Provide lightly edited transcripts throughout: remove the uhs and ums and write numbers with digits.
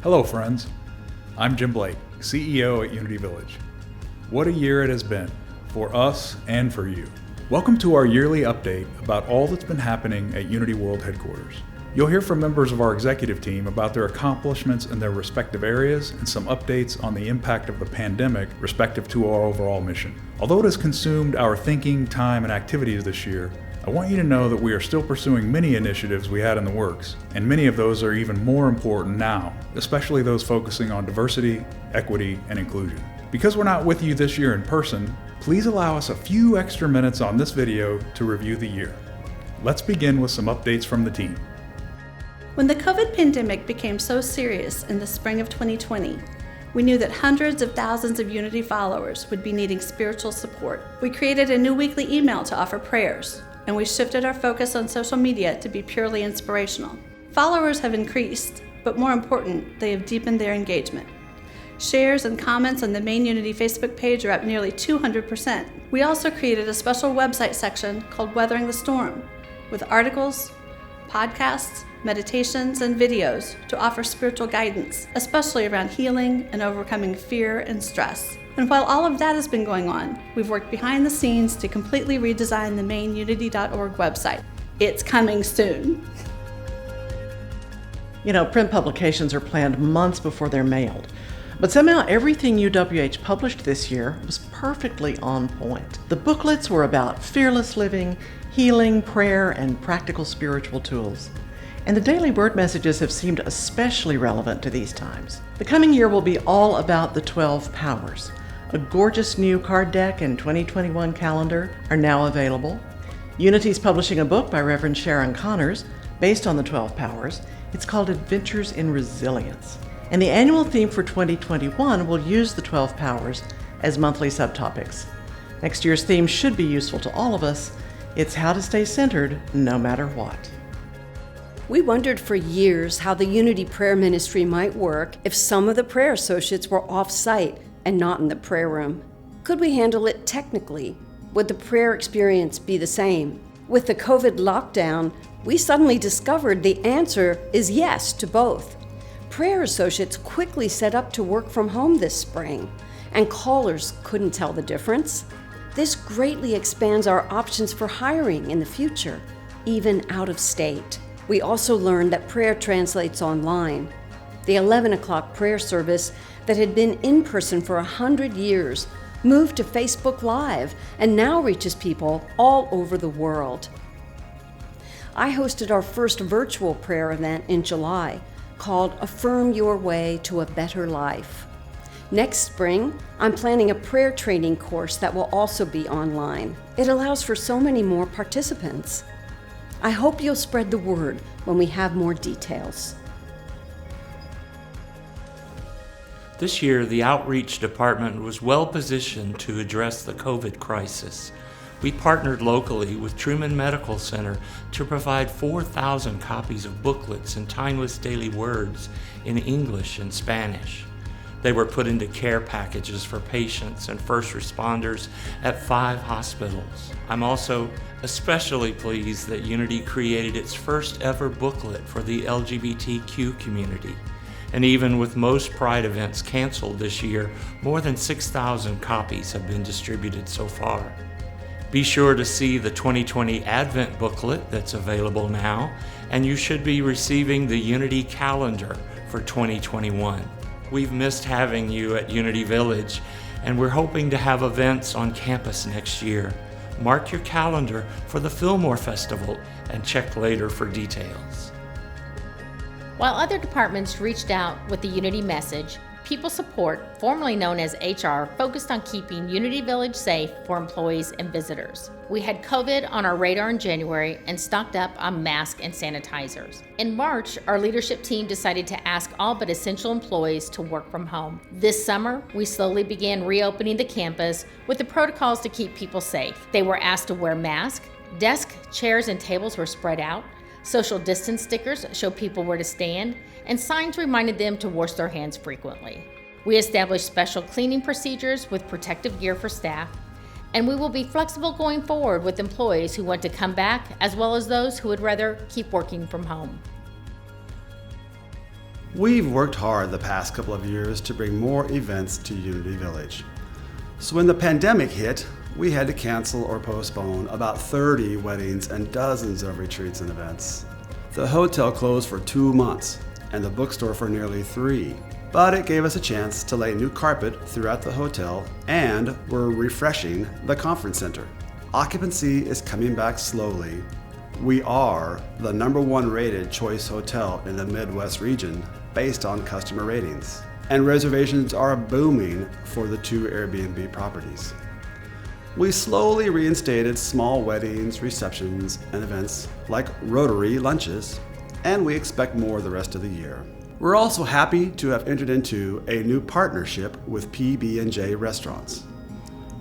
Hello friends, I'm Jim Blake, CEO at Unity Village. What a year it has been, for us and for you. Welcome to our yearly update about all that's been happening at Unity World Headquarters. You'll hear from members of our executive team about their accomplishments in their respective areas and some updates on the impact of the pandemic respective to our overall mission. Although it has consumed our thinking, time, and activities this year, I want you to know that we are still pursuing many initiatives we had in the works, and many of those are even more important now, especially those focusing on diversity, equity, and inclusion. Because we're not with you this year in person, please allow us a few extra minutes on this video to review the year. Let's begin with some updates from the team. When the COVID pandemic became so serious in the spring of 2020, we knew that hundreds of thousands of Unity followers would be needing spiritual support. We created a new weekly email to offer prayers, and we shifted our focus on social media to be purely inspirational. Followers have increased, but more important, they have deepened their engagement. Shares and comments on the main Unity Facebook page are up nearly 200%. We also created a special website section called Weathering the Storm, with articles, podcasts, meditations, and videos to offer spiritual guidance, especially around healing and overcoming fear and stress. And while all of that has been going on, we've worked behind the scenes to completely redesign the main unity.org website. It's coming soon. Print publications are planned months before they're mailed. But somehow everything UWH published this year was perfectly on point. The booklets were about fearless living, healing, prayer, and practical spiritual tools. And the daily word messages have seemed especially relevant to these times. The coming year will be all about the 12 powers. A gorgeous new card deck and 2021 calendar are now available. Unity's publishing a book by Reverend Sharon Connors based on the 12 powers. It's called Adventures in Resilience. And the annual theme for 2021 will use the 12 powers as monthly subtopics. Next year's theme should be useful to all of us. It's how to stay centered no matter what. We wondered for years how the Unity Prayer Ministry might work if some of the prayer associates were off-site and not in the prayer room. Could we handle it technically? Would the prayer experience be the same? With the COVID lockdown, we suddenly discovered the answer is yes to both. Prayer associates quickly set up to work from home this spring, and callers couldn't tell the difference. This greatly expands our options for hiring in the future, even out of state. We also learned that prayer translates online. The 11 o'clock prayer service that had been in person for 100 years moved to Facebook Live and now reaches people all over the world. I hosted our first virtual prayer event in July called Affirm Your Way to a Better Life. Next spring, I'm planning a prayer training course that will also be online. It allows for so many more participants. I hope you'll spread the word when we have more details. This year, the Outreach Department was well positioned to address the COVID crisis. We partnered locally with Truman Medical Center to provide 4,000 copies of booklets and timeless daily words in English and Spanish. They were put into care packages for patients and first responders at 5 hospitals. I'm also especially pleased that Unity created its first ever booklet for the LGBTQ community. And even with most Pride events canceled this year, more than 6,000 copies have been distributed so far. Be sure to see the 2020 Advent booklet that's available now, and you should be receiving the Unity calendar for 2021. We've missed having you at Unity Village, and we're hoping to have events on campus next year. Mark your calendar for the Fillmore Festival and check later for details. While other departments reached out with the Unity message, People Support, formerly known as HR, focused on keeping Unity Village safe for employees and visitors. We had COVID on our radar in January and stocked up on masks and sanitizers. In March, our leadership team decided to ask all but essential employees to work from home. This summer, we slowly began reopening the campus with the protocols to keep people safe. They were asked to wear masks, desks, chairs, and tables were spread out, social distance stickers show people where to stand, and signs reminded them to wash their hands frequently. We established special cleaning procedures with protective gear for staff, and we will be flexible going forward with employees who want to come back, as well as those who would rather keep working from home. We've worked hard the past couple of years to bring more events to Unity Village. So when the pandemic hit, we had to cancel or postpone about 30 weddings and dozens of retreats and events. The hotel closed for 2 months and the bookstore for nearly 3. But it gave us a chance to lay new carpet throughout the hotel, and we're refreshing the conference center. Occupancy is coming back slowly. We are the #1 rated choice hotel in the Midwest region based on customer ratings, and reservations are booming for the 2 Airbnb properties. We slowly reinstated small weddings, receptions, and events like Rotary lunches, and we expect more the rest of the year. We're also happy to have entered into a new partnership with PB&J Restaurants.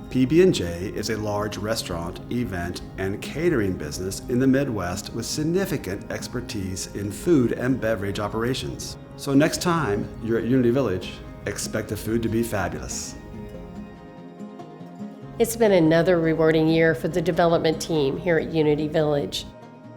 PB&J is a large restaurant, event, and catering business in the Midwest with significant expertise in food and beverage operations. So next time you're at Unity Village, expect the food to be fabulous. It's been another rewarding year for the development team here at Unity Village.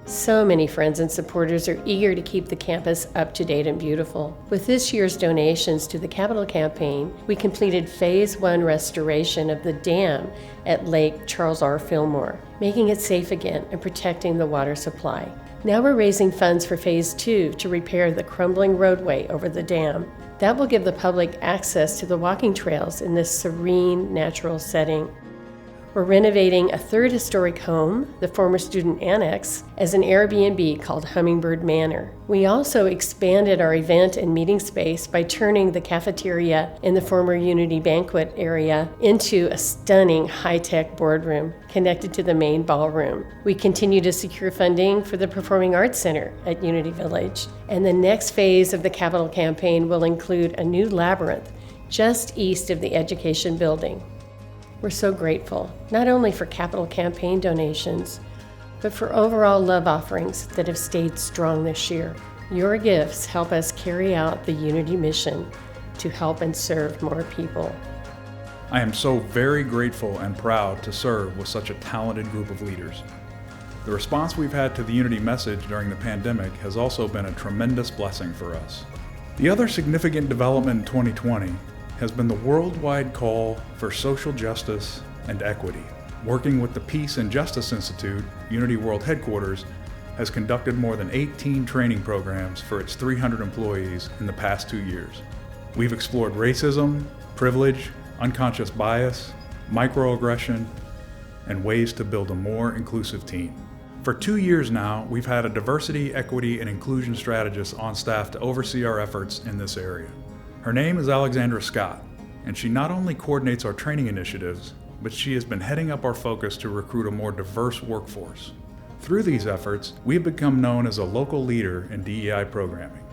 So many friends and supporters are eager to keep the campus up to date and beautiful. With this year's donations to the capital campaign, we completed Phase 1 restoration of the dam at Lake Charles R. Fillmore, making it safe again and protecting the water supply. Now we're raising funds for Phase 2 to repair the crumbling roadway over the dam. That will give the public access to the walking trails in this serene, natural setting. We're renovating a 3rd historic home, the former student annex, as an Airbnb called Hummingbird Manor. We also expanded our event and meeting space by turning the cafeteria in the former Unity banquet area into a stunning high-tech boardroom connected to the main ballroom. We continue to secure funding for the Performing Arts Center at Unity Village. And the next phase of the capital campaign will include a new labyrinth just east of the Education Building. We're so grateful, not only for capital campaign donations, but for overall love offerings that have stayed strong this year. Your gifts help us carry out the Unity mission to help and serve more people. I am so very grateful and proud to serve with such a talented group of leaders. The response we've had to the Unity message during the pandemic has also been a tremendous blessing for us. The other significant development in 2020 has been the worldwide call for social justice and equity. Working with the Peace and Justice Institute, Unity World Headquarters has conducted more than 18 training programs for its 300 employees in the past 2 years. We've explored racism, privilege, unconscious bias, microaggression, and ways to build a more inclusive team. For 2 years now, we've had a diversity, equity, and inclusion strategist on staff to oversee our efforts in this area. Her name is Alexandra Scott, and she not only coordinates our training initiatives, but she has been heading up our focus to recruit a more diverse workforce. Through these efforts, we have become known as a local leader in DEI programming.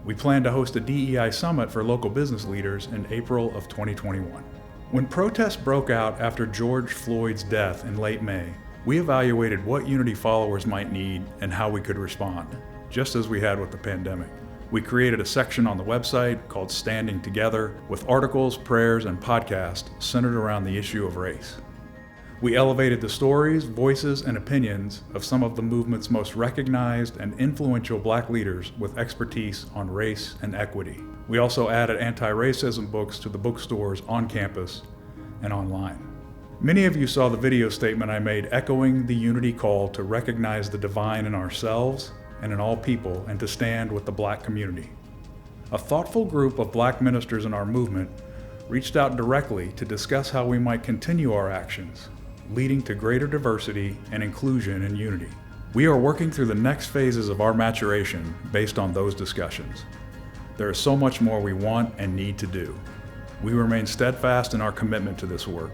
We plan to host a DEI summit for local business leaders in April of 2021. When protests broke out after George Floyd's death in late May, we evaluated what Unity followers might need and how we could respond, just as we had with the pandemic. We created a section on the website called Standing Together with articles, prayers, and podcasts centered around the issue of race. We elevated the stories, voices, and opinions of some of the movement's most recognized and influential Black leaders with expertise on race and equity. We also added anti-racism books to the bookstores on campus and online. Many of you saw the video statement I made echoing the Unity call to recognize the divine in ourselves and in all people, and to stand with the Black community. A thoughtful group of Black ministers in our movement reached out directly to discuss how we might continue our actions, leading to greater diversity and inclusion in Unity. We are working through the next phases of our maturation based on those discussions. There is so much more we want and need to do. We remain steadfast in our commitment to this work,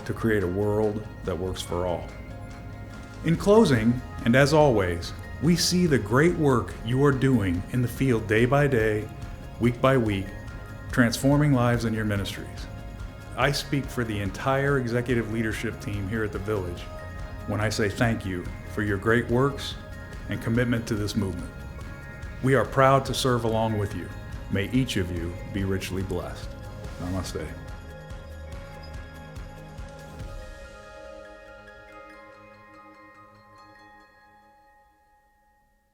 to create a world that works for all. In closing, and as always, we see the great work you are doing in the field day by day, week by week, transforming lives in your ministries. I speak for the entire executive leadership team here at the Village when I say thank you for your great works and commitment to this movement. We are proud to serve along with you. May each of you be richly blessed. Namaste.